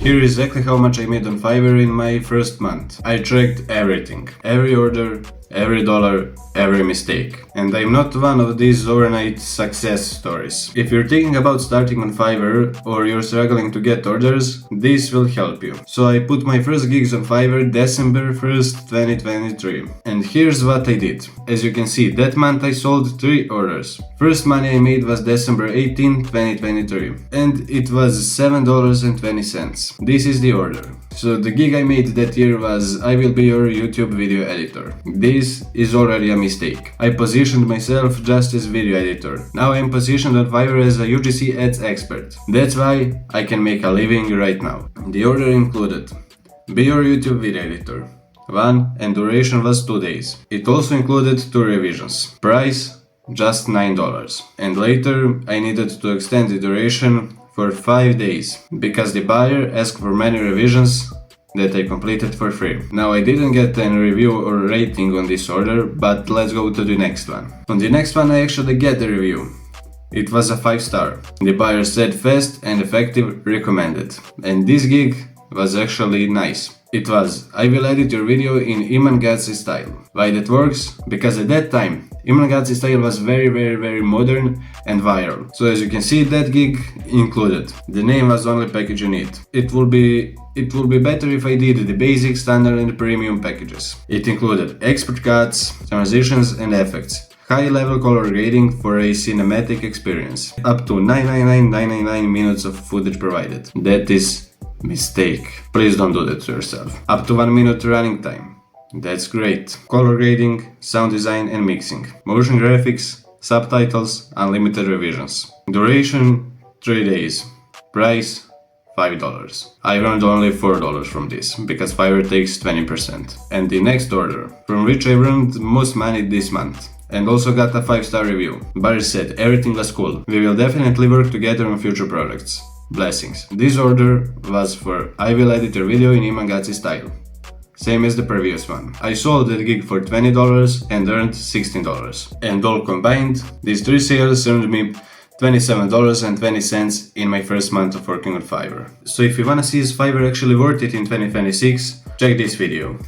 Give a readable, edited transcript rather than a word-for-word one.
Here is exactly how much I made on Fiverr in my first month. I tracked everything. Every order, every dollar, every mistake. And I'm not one of these overnight success stories. If you're thinking about starting on Fiverr or you're struggling to get orders, this will help you. So I put my first gigs on Fiverr December 1st, 2023. And here's what I did. As you can see, that month I sold 3 orders. First money I made was December 18, 2023. And it was $7.20. This is the order. So the gig I made that year was I will be your YouTube video editor. This is already a mistake. I positioned myself just as video editor. Now I am positioned on Fiverr as a UGC ads expert. That's why I can make a living right now. The order included be your YouTube video editor. 1 and duration was 2 days. It also included 2 revisions. Price just $9. And later I needed to extend the duration for 5 days because the buyer asked for many revisions that I completed for free. Now I didn't get any review or rating on this order, but let's go to the next one. On the next one I actually get the review. It was a 5-star. The buyer said fast and effective, recommended. And this gig was actually nice. It was, I will edit your video in Iman Gadzhi style. Why that works? Because at that time, Iman Gadzhi style was very modern and viral. So as you can see, that gig included. The name was only package you need. It will be better if I did the basic, standard and premium packages. It included expert cuts, transitions and effects. High-level color grading for a cinematic experience. Up to 999 minutes of footage provided. That is mistake. Please don't do that to yourself. Up to 1 minute running time. That's great. Color grading, sound design and mixing. Motion graphics, subtitles, unlimited revisions. Duration 3 days. Price $5. I earned only $4 from this, because Fiverr takes 20%. And the next order, from which I earned most money this month. And also got a 5-star review. Buyer said everything was cool. We will definitely work together on future products. Blessings. This order was for I will edit your video in Iman Gadzhi style. Same as the previous one. I sold that gig for $20 and earned $16. And all combined, these 3 sales earned me $27.20 in my first month of working on Fiverr. So if you wanna see is Fiverr actually worth it in 2026, check this video.